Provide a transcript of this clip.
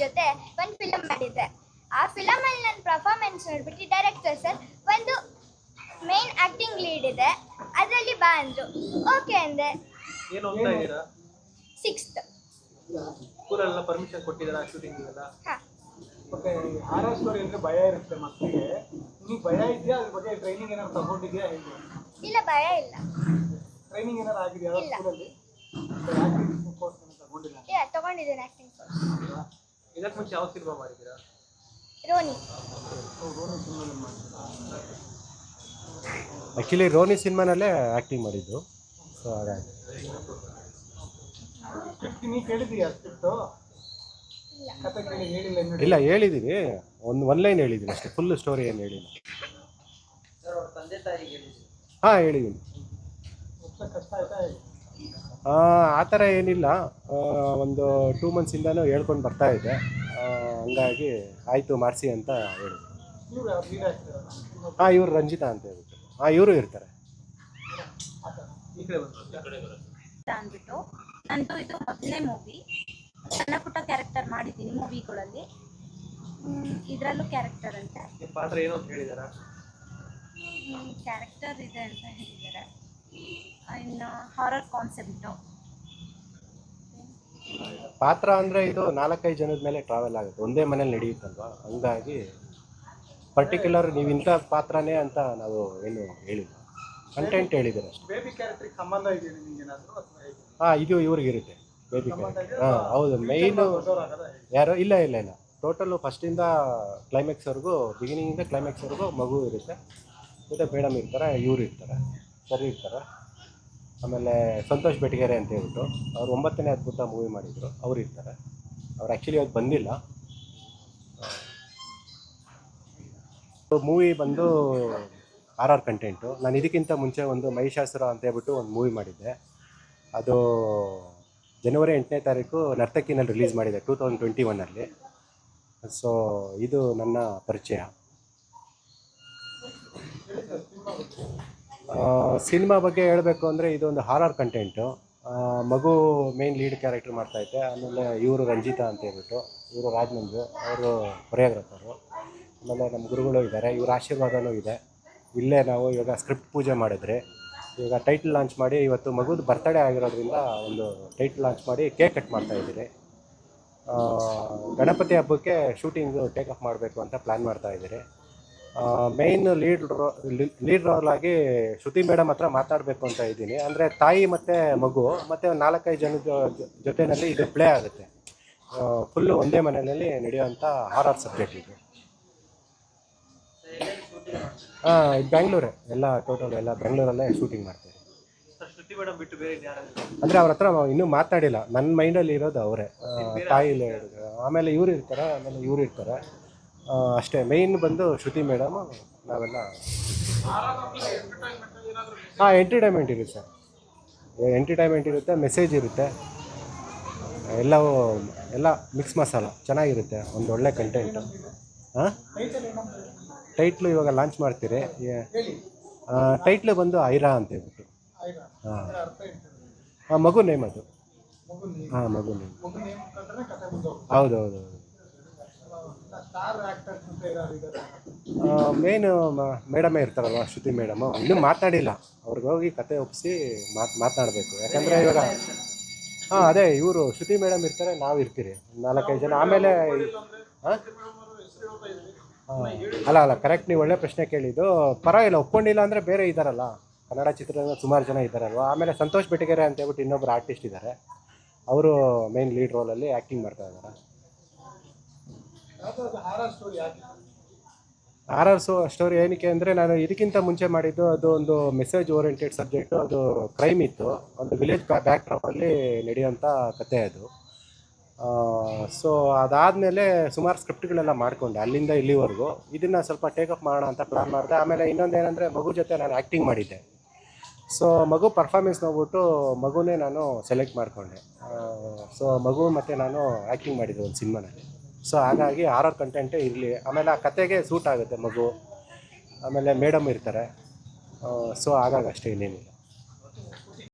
ಜೊತೆ ಒಂದು ಫಿಲಮ್ ಮಾಡಿದ್ದೆ. ಆ ಫಿಲಮಲ್ಲಿ ನನ್ನ ಪರ್ಫಾರ್ಮೆನ್ಸ್ ನೋಡ್ಬಿಟ್ಟು ಡೈರೆಕ್ಟರ್ ಸರ್ ಒಂದು ಮೇನ್ ಆಕ್ಟಿಂಗ್ ಲೀಡ್ ಇದೆ, ಅದರಲ್ಲಿ ಬಾ ಅಂದರು. ಓಕೆ ಅಂದೆ. ಏನು ಓದ್ತಾ ಇದ್ದೀರಾ? 6th. ಸ್ಕೂಲೆಲ್ಲ ಪರ್ಮಿಷನ್ ಕೊಟ್ಟಿದ್ದೀರಾ ಶೂಟಿಂಗಿಗೆಲ್ಲ? ಹಾಂ. ಓಕೆ, ಹಾರರ್ ಸ್ಟೋರಿ ಅಂದರೆ ಭಯ ಇರುತ್ತೆ ಮಕ್ಕಳಿಗೆ. ನಿಮಗೆ ಭಯ ಇದೆಯಾ? ಅದ್ರ ಬಗ್ಗೆ ಟ್ರೈನಿಂಗ್ ಏನಾದ್ರು ತಗೊಂಡಿದ್ಯಾ? ಹೇಗೆ? ಇಲ್ಲ, ಭಯ ಇಲ್ಲ. ಟ್ರೈನಿಂಗ್ ಏನಾದ್ರು ಆಗಿದೆಯಾ ಸ್ಕೂಲಲ್ಲಿ? ಕೋರ್ಸ್ ತಗೊಂಡಿಲ್ಲ? ಇಲ್ಲ, ತಗೊಂಡಿದ್ದೀನಿ ಆ್ಯಕ್ಟಿಂಗ್ ಕೋರ್ಸ್. ಇದಕ್ಕೆ ಮುಂಚೆ ಯಾವ ಸಿನಿಮಾ ಮಾಡಿದ್ದೀರಾ? ರೋನಿ. ಆ್ಯಕ್ಚುಲಿ ರೋನಿ ಸಿನಿಮಾನಲ್ಲೇ ಆ್ಯಕ್ಟಿಂಗ್ ಮಾಡಿದ್ದು. ಸೊ ಹಾಗಾಗಿ ನೀವು ಕೇಳಿದ್ದೀಯಾ ಸ್ಕ್ರಿಪ್ಟು? ಕತೆ ಕೇಳಿ ಹೇಳಿಲ್ಲ? ಇಲ್ಲ, ಹೇಳಿದ್ದೀನಿ. ಒನ್ ಲೈನ್ ಹೇಳಿದ್ದೀನಿ ಅಷ್ಟೇ, ಫುಲ್ ಸ್ಟೋರಿ ಏನು ಹೇಳಿಲ್ಲ. ಹಾಂ, ಹೇಳಿದ್ದೀನಿ. ಕಷ್ಟ ಆಯ್ತಾ? ಆ ಥರ ಏನಿಲ್ಲ. ಒಂದು 2 ಮಂತ್ಸಿಂದನೂ ಹೇಳ್ಕೊಂಡು ಬರ್ತಾಯಿದ್ದೆ. ಹಂಗಾಗಿ ಆಯಿತು ಮಾಡಿಸಿ ಅಂತ ಹೇಳಿದ್ರು. ಹಾಂ, ಇವರು ರಂಜಿತಾ ಅಂತ ಹೇಳ್ಬಿಟ್ಟು. ಹಾಂ, ಇವರು ಇರ್ತಾರೆ. ಅಂದ್ಬಿಟ್ಟು ನಂದು ಇದು ಮೊದಲನೇ ಮೂವಿ. ಸಣ್ಣ ಪುಟ್ಟ ಕ್ಯಾರೆಕ್ಟರ್ ಮಾಡಿದ್ದೀನಿ ಮೂವಿಗಳಲ್ಲಿ. ಇದರಲ್ಲೂ ಕ್ಯಾರೆಕ್ಟರ್ ಅಂತ ಪಾತ್ರ ಏನು ಅಂತ ಹೇಳಿದಾರಾ? ಕ್ಯಾರೆಕ್ಟರ್ ಇದೆ ಅಂತ ಹೇಳಿದ್ದಾರೆ. ಇನ್ನು ಹಾರರ್ ಕಾನ್ಸೆಪ್ಟು. ಪಾತ್ರ ಅಂದರೆ ಇದು 4-5 ಜನದ ಮೇಲೆ ಟ್ರಾವೆಲ್ ಆಗುತ್ತೆ, ಒಂದೇ ಮನೇಲಿ ನಡೆಯುತ್ತಲ್ವ. ಹಂಗಾಗಿ ಪರ್ಟಿಕ್ಯುಲರ್ ನೀವು ಇಂಥ ಪಾತ್ರನೇ ಅಂತ ನಾವು ಏನು ಹೇಳಿಲ್ಲ, ಕಂಟೆಂಟ್ ಹೇಳಿದ್ದಾರೆ ಅಷ್ಟೇ. ಬೇಬಿ ಕ್ಯಾರೆಕ್ಟ್ರಿಗೆ ಸಂಬಂಧ ಇದೆಯಾ ನಿಮಗೇನಾದರೂ? ಹಾಂ, ಇದು ಇವ್ರಿಗಿರುತ್ತೆ ಬೇಬಿ ಕ್ಯಾರೆಕ್ಟರ್. ಹಾಂ, ಹೌದು. ಮೇಯ್ನು ಯಾರು ಇಲ್ಲ ಇಲ್ಲ ಇಲ್ಲ ಟೋಟಲು ಫಸ್ಟಿಂದ ಕ್ಲೈಮ್ಯಾಕ್ಸ್ವರೆಗೂ, ಬಿಗಿನಿಂಗಿಂದ ಕ್ಲೈಮ್ಯಾಕ್ಸ್ವರೆಗೂ ಮಗು ಇರುತ್ತೆ. ಮತ್ತು ಮೇಡಮ್ ಇರ್ತಾರೆ, ಇವ್ರು ಇರ್ತಾರೆ, ಸರಿ ಇರ್ತಾರೆ. ಆಮೇಲೆ ಸಂತೋಷ್ ಬೆಟಗೇರೆ ಅಂತ ಹೇಳ್ಬಿಟ್ಟು ಅವ್ರು 9ನೇ ಅದ್ಭುತ ಮೂವಿ ಮಾಡಿದರು, ಅವ್ರು ಇರ್ತಾರೆ. ಅವ್ರು ಆ್ಯಕ್ಚುಲಿ ಅದು ಬಂದಿಲ್ಲ. ಮೂವಿ ಬಂದು RR ಕಂಟೆಂಟು. ನಾನು ಇದಕ್ಕಿಂತ ಮುಂಚೆ ಒಂದು ಮಹಿಷಾಸುರ ಅಂತ ಹೇಳ್ಬಿಟ್ಟು ಒಂದು ಮೂವಿ ಮಾಡಿದ್ದೆ. ಅದು ಜನವರಿ 8ನೇ ತಾರೀಕು ನರ್ತಕಿನಲ್ಲಿ ರಿಲೀಸ್ ಮಾಡಿದೆ 2021. ಸೊ ಇದು ನನ್ನ ಪರಿಚಯ. ಸಿನಿಮಾ ಬಗ್ಗೆ ಹೇಳಬೇಕು ಅಂದರೆ ಇದೊಂದು ಹಾರರ್ ಕಂಟೆಂಟು. ಮಗು ಮೇನ್ ಲೀಡ್ ಕ್ಯಾರೆಕ್ಟರ್ ಮಾಡ್ತಾಯಿದ್ದೆ. ಆಮೇಲೆ ಇವರು ರಂಜಿತಾ ಅಂತ ಹೇಳ್ಬಿಟ್ಟು, ಇವರು ರಾಜನಂದು, ಅವರು ಕೊರಿಯೋಗ್ರಾಫರು. ಆಮೇಲೆ ನಮ್ಮ ಗುರುಗಳು ಇದ್ದಾರೆ, ಇವ್ರ ಆಶೀರ್ವಾದನೂ ಇದೆ. ಇಲ್ಲೇ ನಾವು ಇವಾಗ ಸ್ಕ್ರಿಪ್ಟ್ ಪೂಜೆ ಮಾಡಿದ್ರೆ, ಈಗ ಟೈಟ್ಲ್ ಲಾಂಚ್ ಮಾಡಿ, ಇವತ್ತು ಮಗುದು ಬರ್ತಡೇ ಆಗಿರೋದ್ರಿಂದ ಒಂದು ಟೈಟ್ಲ್ ಲಾಂಚ್ ಮಾಡಿ ಕೇಕ್ ಕಟ್ ಮಾಡ್ತಾಯಿದ್ದೀರಿ. ಗಣಪತಿ ಹಬ್ಬಕ್ಕೆ ಶೂಟಿಂಗು ಟೇಕ್ ಆಫ್ ಮಾಡಬೇಕು ಅಂತ ಪ್ಲ್ಯಾನ್ ಮಾಡ್ತಾಯಿದ್ದೀರಿ. ಮೇಯ್ನ್ ಲೀಡ್ ರೋಲ್ ಆಗಿ ಶ್ರುತಿ ಮೇಡಮ್ ಹತ್ರ ಮಾತಾಡಬೇಕು ಅಂತ ಇದ್ದೀನಿ. ಅಂದರೆ ತಾಯಿ ಮತ್ತು ಮಗು ಮತ್ತು 4-5 ಜನದ ಜೊತೆಯಲ್ಲಿ ಇದು ಪ್ಲೇ ಆಗುತ್ತೆ. ಫುಲ್ಲು ಒಂದೇ ಮನೆಯಲ್ಲಿ ನಡೆಯುವಂಥ ಹಾರರ್ ಸಬ್ಜೆಕ್ಟ್ ಇದು. ಹಾಂ, ಇದು ಬೆಂಗಳೂರೇ, ಎಲ್ಲ ಟೋಟಲ್ ಎಲ್ಲ ಬೆಂಗಳೂರಲ್ಲೇ ಶೂಟಿಂಗ್ ಮಾಡ್ತೀವಿ. ಅಂದರೆ ಅವ್ರ ಹತ್ರ ಇನ್ನೂ ಮಾತಾಡಿಲ್ಲ, ನನ್ನ ಮೈಂಡಲ್ಲಿ ಇರೋದು ಅವರೇ, ತಾಯಿಲೇ. ಆಮೇಲೆ ಇವ್ರು ಇರ್ತಾರೆ, ಆಮೇಲೆ ಇವ್ರು ಇರ್ತಾರೆ ಅಷ್ಟೇ. ಮೇಯ್ನ್ ಬಂದು ಶ್ರುತಿ ಮೇಡಮು, ನಾವೆಲ್ಲ. ಹಾಂ, ಎಂಟರ್ಟೈನ್ಮೆಂಟ್ ಇರುತ್ತೆ ಸರ್, ಎಂಟರ್ಟೈನ್ಮೆಂಟ್ ಇರುತ್ತೆ, ಮೆಸೇಜ್ ಇರುತ್ತೆ, ಎಲ್ಲವೂ ಎಲ್ಲ ಮಿಕ್ಸ್ ಮಸಾಲ ಚೆನ್ನಾಗಿರುತ್ತೆ, ಒಂದು ಒಳ್ಳೆ ಕಂಟೆಂಟು. ಹಾಂ, ಟೈಟ್ಲು ಇವಾಗ ಲಾಂಚ್ ಮಾಡ್ತೀರಿ. ಟೈಟ್ಲು ಬಂದು ಐರಾ ಅಂತ ಹೇಳ್ಬಿಟ್ಟು. ಹಾಂ, ಮಗು ನೇಮ್ ಅದು. ಹಾಂ, ಮಗು ನೇಮ್. ಹೌದು ಹೌದು ಹೌದು. ಮೇಯ್ನು ಮೇಡಮೇ ಇರ್ತಾರಲ್ವ, ಶ್ರುತಿ ಮೇಡಮು. ಇನ್ನೂ ಮಾತಾಡಿಲ್ಲ, ಅವ್ರಿಗೆ ಹೋಗಿ ಕತೆ ಒಪ್ಪಿಸಿ ಮಾತನಾಡಬೇಕು. ಯಾಕಂದರೆ ಇವಾಗ ಹಾಂ, ಅದೇ ಇವರು ಶ್ರುತಿ ಮೇಡಮ್ ಇರ್ತಾರೆ, ನಾವು ಇರ್ತೀರಿ 4-5 ಜನ. ಆಮೇಲೆ ಹಾಂ, ಅಲ್ಲ ಕರೆಕ್ಟ್, ನೀವು ಒಳ್ಳೆ ಪ್ರಶ್ನೆ ಕೇಳಿದ್ದು. ಪರವಾಗಿಲ್ಲ, ಒಪ್ಕೊಂಡಿಲ್ಲ ಅಂದರೆ ಬೇರೆ ಇದ್ದಾರಲ್ಲ, ಕನ್ನಡ ಚಿತ್ರರಂಗ ಸುಮಾರು ಜನ ಇದ್ದಾರಲ್ವ. ಆಮೇಲೆ ಸಂತೋಷ್ ಬೆಟಗೇರೆ ಅಂತ ಹೇಳ್ಬಿಟ್ಟು ಇನ್ನೊಬ್ಬರು ಆರ್ಟಿಸ್ಟ್ ಇದ್ದಾರೆ, ಅವರು ಮೇನ್ ಲೀಡ್ ರೋಲಲ್ಲಿ ಆ್ಯಕ್ಟಿಂಗ್ ಮಾಡ್ತಾ ಇದ್ದಾರೆ. ಹಾರರ್ ಸ್ಟೋರಿ ಏನಕ್ಕೆ ಅಂದರೆ, ನಾನು ಇದಕ್ಕಿಂತ ಮುಂಚೆ ಮಾಡಿದ್ದು ಅದು ಒಂದು ಮೆಸೇಜ್ ಓರಿಯೆಂಟೆಡ್ ಸಬ್ಜೆಕ್ಟು. ಅದು ಕ್ರೈಮ್ ಇತ್ತು, ಒಂದು ವಿಲೇಜ್ ಬ್ಯಾಕ್ ಡ್ರಾಪಲ್ಲಿ ನಡೆಯೋಂಥ ಕತೆ ಅದು. ಸೊ ಅದಾದಮೇಲೆ ಸುಮಾರು ಸ್ಕ್ರಿಪ್ಟ್ಗಳೆಲ್ಲ ಮಾಡಿಕೊಂಡೆ ಅಲ್ಲಿಂದ ಇಲ್ಲಿವರೆಗೂ. ಇದನ್ನು ಸ್ವಲ್ಪ ಟೇಕ್ ಆಫ್ ಮಾಡೋಣ ಅಂತ ಪ್ಲ್ಯಾನ್ ಮಾಡಿದೆ. ಆಮೇಲೆ ಇನ್ನೊಂದೇನೆಂದರೆ, ಮಗು ಜೊತೆ ನಾನು ಆ್ಯಕ್ಟಿಂಗ್ ಮಾಡಿದ್ದೆ. ಸೊ ಮಗು ಪರ್ಫಾರ್ಮೆನ್ಸ್ ನೋಡ್ಬಿಟ್ಟು ಮಗುನೇ ನಾನು ಸೆಲೆಕ್ಟ್ ಮಾಡಿಕೊಂಡೆ. ಸೊ ಮಗು ಮತ್ತು ನಾನು ಆ್ಯಕ್ಟಿಂಗ್ ಮಾಡಿದ್ದೆ ಒಂದು ಸಿನಿಮಾನಲ್ಲಿ. ಸೊ ಹಾಗಾಗಿ ಹಾರರ್ ಕಂಟೆಂಟೇ ಇರಲಿ, ಆಮೇಲೆ ಆ ಕತೆಗೆ ಸೂಟ್ ಆಗುತ್ತೆ ಮಗು, ಆಮೇಲೆ ಮೇಡಮ್ ಇರ್ತಾರೆ. ಸೊ ಹಾಗಾಗಿ ಅಷ್ಟೇ, ಇನ್ನೇನಿಲ್ಲ.